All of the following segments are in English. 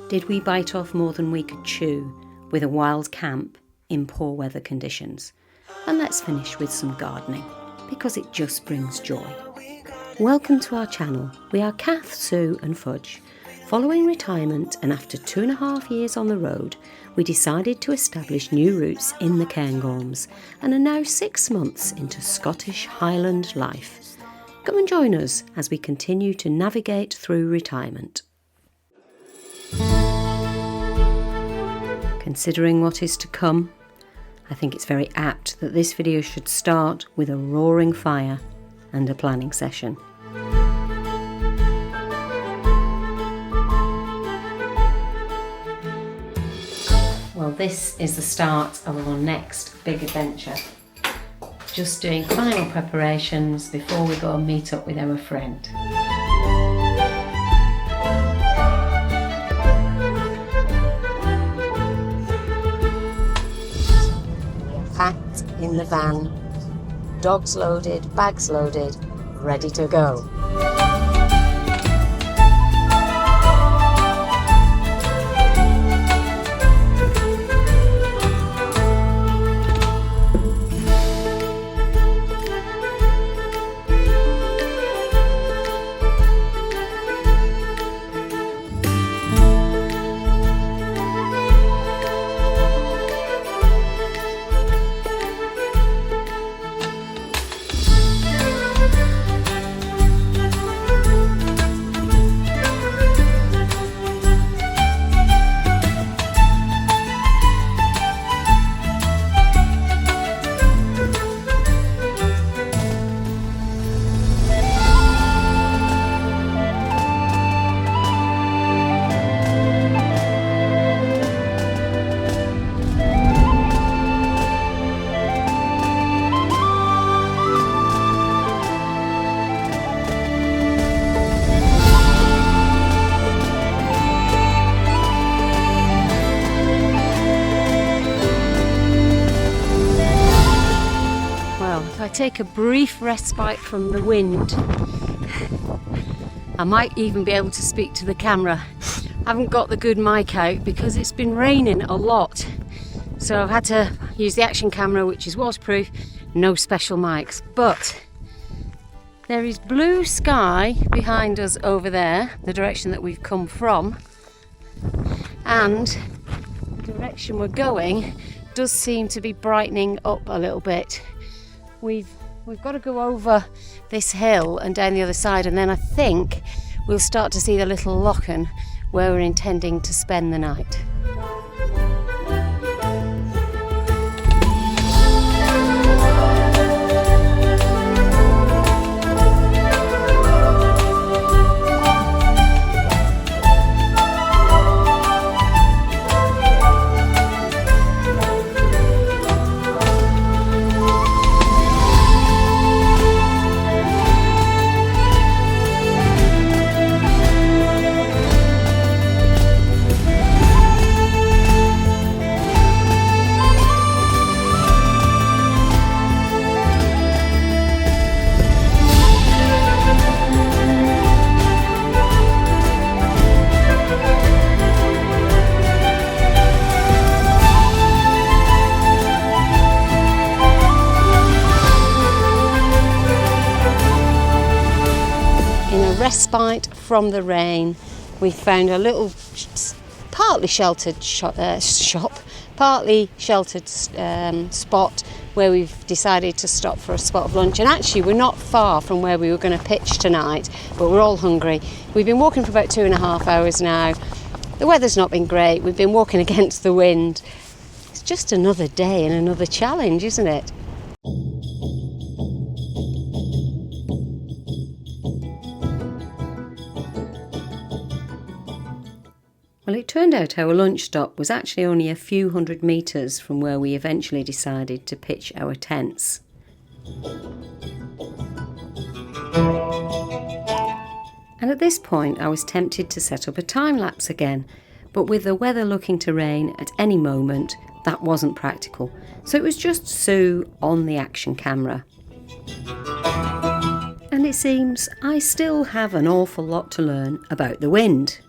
did we bite off more than we could chew with a wild camp in poor weather conditions. And let's finish with some gardening, because it just brings joy. Welcome to our channel. We are Kath, Sue and Fudge. Following retirement and after 2.5 years on the road, we decided to establish new roots in the Cairngorms and are now 6 months into Scottish Highland life. Come and join us as we continue to navigate through retirement. Considering what is to come, I think it's very apt that this video should start with a roaring fire and a planning session. Well, this is the start of our next big adventure. Just doing final preparations before we go and meet up with our friend. Packed in the van, dogs loaded, bags loaded, ready to go. Take a brief respite from the wind. I might even be able to speak to the camera. I haven't got the good mic out because it's been raining a lot, so I've had to use the action camera, which is waterproof, no special mics. But there is blue sky behind us over there, the direction that we've come from, and the direction we're going does seem to be brightening up a little bit. We've got to go over this hill and down the other side, and then I think we'll start to see the little Lochan where we're intending to spend the night. Respite from the rain, we found a little partly sheltered partly sheltered spot where we've decided to stop for a spot of lunch. And actually we're not far from where we were going to pitch tonight, but we're all hungry. We've been walking for about 2.5 hours now. The weather's not been great. We've been walking against the wind. It's just another day and another challenge, isn't it? Well, it turned out our lunch stop was actually only a few hundred metres from where we eventually decided to pitch our tents. And at this point I was tempted to set up a time-lapse again, but with the weather looking to rain at any moment, that wasn't practical, so it was just Sue on the action camera. And it seems I still have an awful lot to learn about the wind.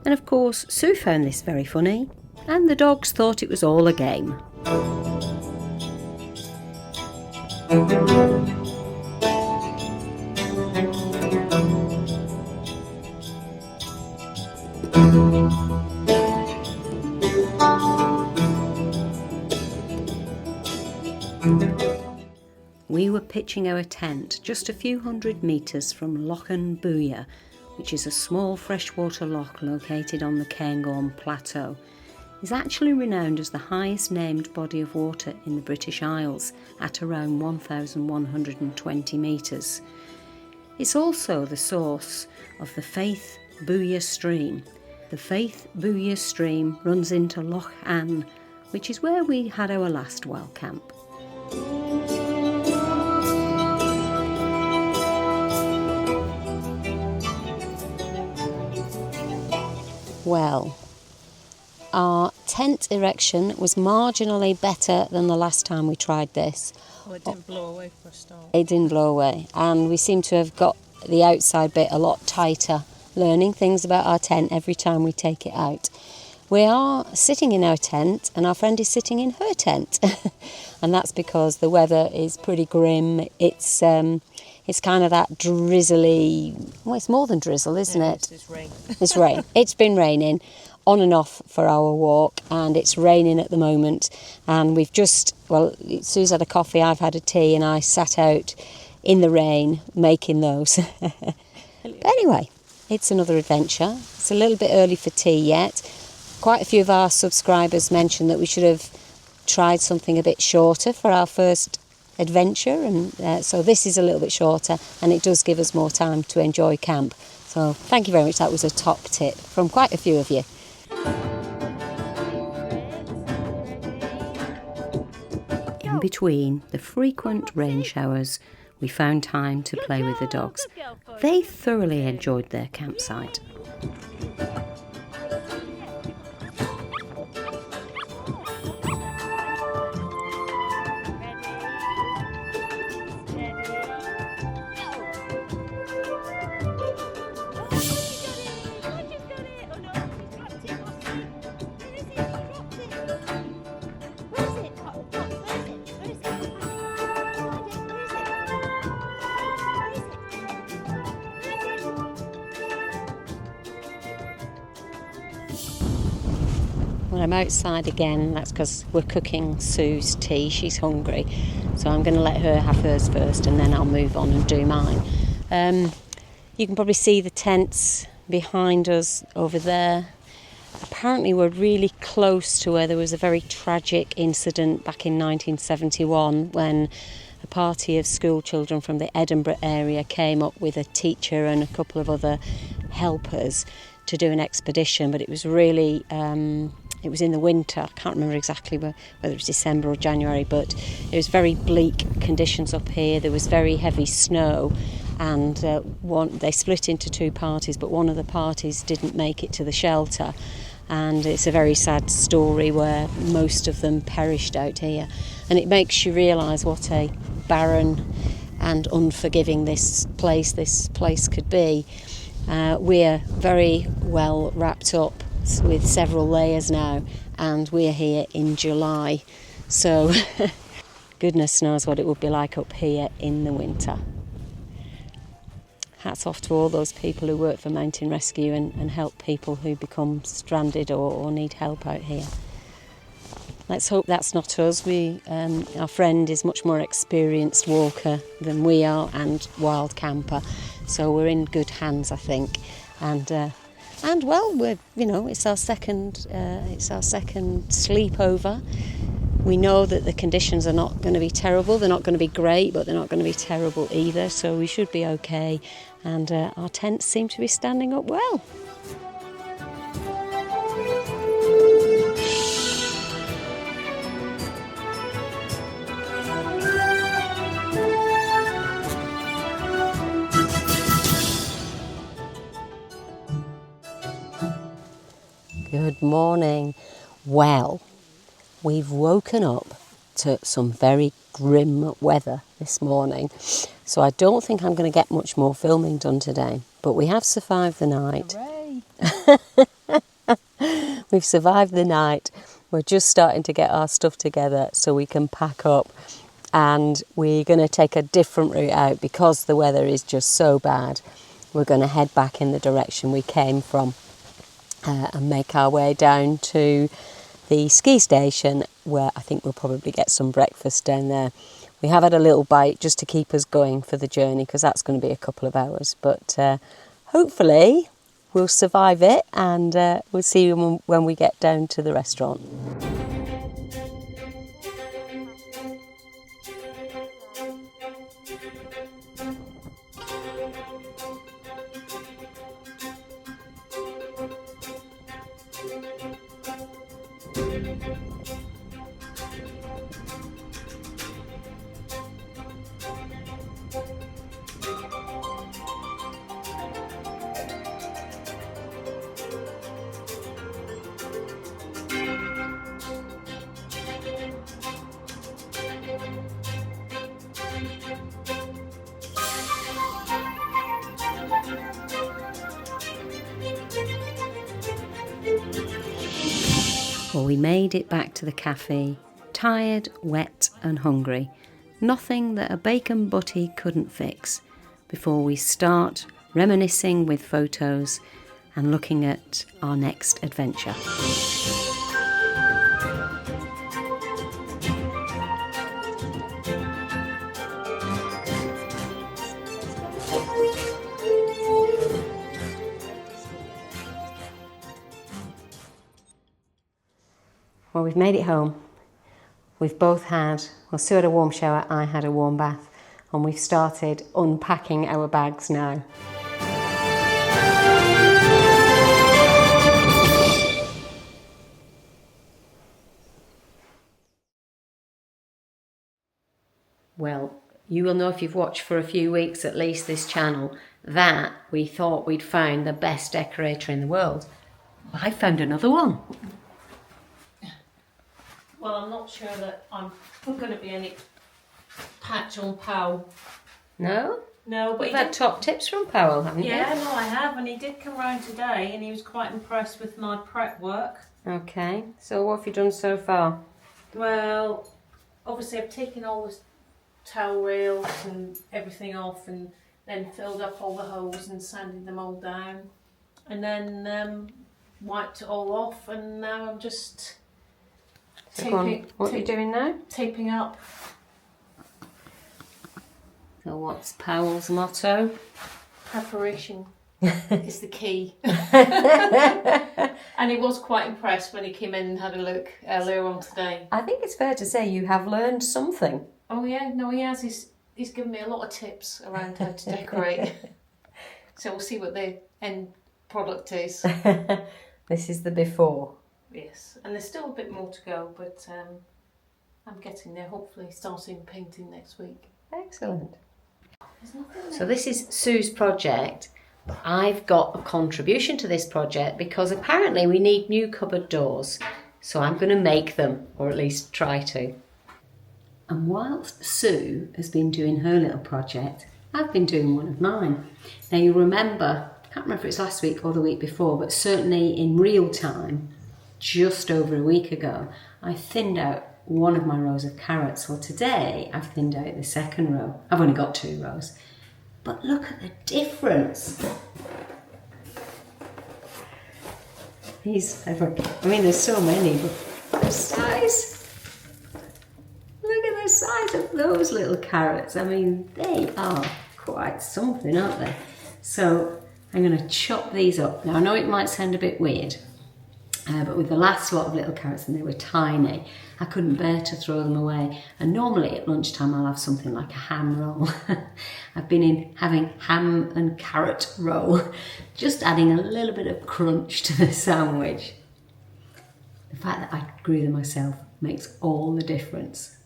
And of course, Sue found this very funny, and the dogs thought it was all a game. We were pitching our tent just a few hundred metres from Lochan Buidhe, which is a small freshwater loch located on the Cairngorm Plateau. It's actually renowned as the highest named body of water in the British Isles at around 1,120 metres. It's also the source of the Faith Buidhe stream. The Faith Buidhe stream runs into Lochan, which is where we had our last wild camp. Well, our tent erection was marginally better than the last time we tried this. Well, it didn't blow away for a start. It didn't blow away, and we seem to have got the outside bit a lot tighter, learning things about our tent every time we take it out. We are sitting in our tent, and our friend is sitting in her tent, and that's because the weather is pretty grim. It's kind of that drizzly, well, it's more than drizzle, isn't it? It's rain. It's rain. It's been raining on and off for our walk, and it's raining at the moment. And we've just, well, Sue's had a coffee, I've had a tea, and I sat out in the rain making those. But anyway, it's another adventure. It's a little bit early for tea yet. Quite a few of our subscribers mentioned that we should have tried something a bit shorter for our first adventure, and so this is a little bit shorter, and it does give us more time to enjoy camp. So thank you very much. That was a top tip from quite a few of you. In between the frequent rain showers, we found time to play with the dogs. They thoroughly enjoyed their campsite. Well, I'm outside again. That's because we're cooking Sue's tea. She's hungry, so I'm going to let her have hers first, and then I'll move on and do mine. You can probably see the tents behind us over there. Apparently we're really close to where there was a very tragic incident back in 1971 when a party of school children from the Edinburgh area came up with a teacher and a couple of other helpers to do an expedition, but it was really it was in the winter. I can't remember exactly whether it was December or January, but it was very bleak conditions up here. There was very heavy snow, and they split into two parties, but one of the parties didn't make it to the shelter, and it's a very sad story where most of them perished out here, and it makes you realise what a barren and unforgiving this place could be. We're very well wrapped up with several layers now, and we're here in July, so goodness knows what it would be like up here in the winter. Hats off to all those people who work for Mountain Rescue and help people who become stranded or need help out here. Let's hope that's not us. Our friend is much more experienced walker than we are, and wild camper, so we're in good hands, I think. And well, it's our second sleepover. We know that the conditions are not going to be terrible. They're not going to be great, but they're not going to be terrible either. So we should be okay. And our tents seem to be standing up well. Good morning. Well, we've woken up to some very grim weather this morning. So I don't think I'm going to get much more filming done today. But we have survived the night. Hooray! We've survived the night. We're just starting to get our stuff together so we can pack up. And we're going to take a different route out because the weather is just so bad. We're going to head back in the direction we came from and make our way down to the ski station, where I think we'll probably get some breakfast down there. We have had a little bite just to keep us going for the journey, because that's going to be a couple of hours. But hopefully we'll survive it, and we'll see you when we get down to the restaurant. Well, we made it back to the cafe, tired, wet and hungry. Nothing that a bacon butty couldn't fix, before we start reminiscing with photos and looking at our next adventure. Well, we've made it home. We've both had, well, Sue had a warm shower, I had a warm bath, and we've started unpacking our bags now. Well, you will know if you've watched for a few weeks at least this channel that we thought we'd found the best decorator in the world. I found another one. Well, I'm not sure that I'm going to be any patch on Powell. No? No, but You've had top tips from Powell, haven't you? Yeah, no, I have, and he did come round today, and he was quite impressed with my prep work. Okay, so what have you done so far? Well, obviously I've taken all the towel rails and everything off, and then filled up all the holes and sanded them all down, and then wiped it all off, and now I'm just What are you doing now? taping up. So what's Powell's motto? Preparation is the key. And he was quite impressed when he came in and had a look earlier on today. I think it's fair to say you have learned something. Oh yeah, no he has. He's given me a lot of tips around how to decorate. So we'll see what the end product is. This is the before. Yes, and there's still a bit more to go, but I'm getting there, hopefully starting painting next week. Excellent. So this is Sue's project, but I've got a contribution to this project because apparently we need new cupboard doors. So I'm going to make them, or at least try to. And whilst Sue has been doing her little project, I've been doing one of mine. Now you remember, I can't remember if it's last week or the week before, but certainly in real time, just over a week ago, I thinned out one of my rows of carrots. Well, today I've thinned out the second row. I've only got 2 rows. But look at the difference. There's so many, but the size. Look at the size of those little carrots. I mean, they are quite something, aren't they? So I'm going to chop these up. Now, I know it might sound a bit weird, but with the last lot of little carrots, and they were tiny, I couldn't bear to throw them away. And normally at lunchtime I'll have something like a ham roll. I've been having ham and carrot roll, just adding a little bit of crunch to the sandwich. The fact that I grew them myself makes all the difference.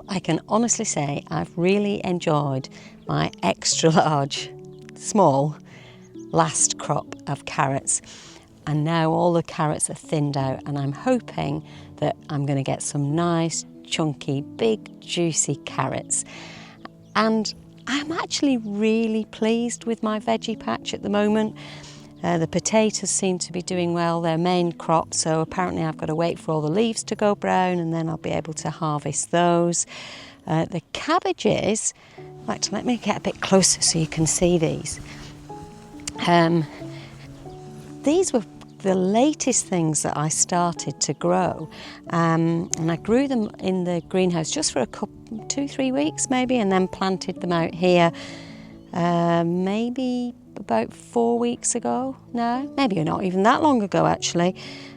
I can honestly say I've really enjoyed my extra large, small, last crop of carrots. And now all the carrots are thinned out, and I'm hoping that I'm going to get some nice, chunky, big, juicy carrots. And I'm actually really pleased with my veggie patch at the moment. The potatoes seem to be doing well, their main crop, so apparently I've got to wait for all the leaves to go brown and then I'll be able to harvest those. The cabbages, in fact, let me get a bit closer so you can see these. These were the latest things that I started to grow, and I grew them in the greenhouse just for 2-3 weeks maybe, and then planted them out here maybe about 4 weeks ago now, maybe not even that long ago actually,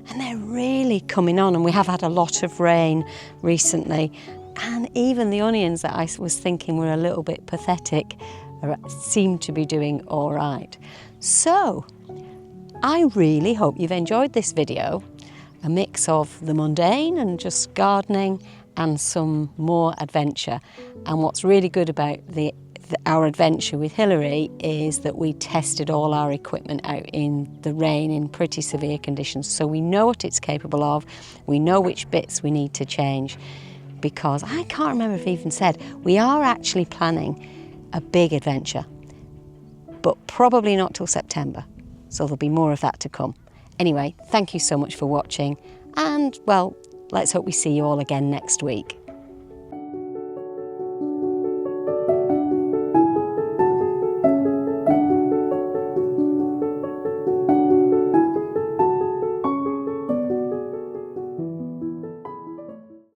and they're really coming on, and we have had a lot of rain recently, and even the onions that I was thinking were a little bit pathetic seem to be doing all right. So I really hope you've enjoyed this video, a mix of the mundane and just gardening and some more adventure. And what's really good about our adventure with Hilary is that we tested all our equipment out in the rain in pretty severe conditions. So we know what it's capable of, we know which bits we need to change, because I can't remember if I even said, we are actually planning a big adventure, but probably not till September. So there'll be more of that to come. Anyway, thank you so much for watching, and well, let's hope we see you all again next week.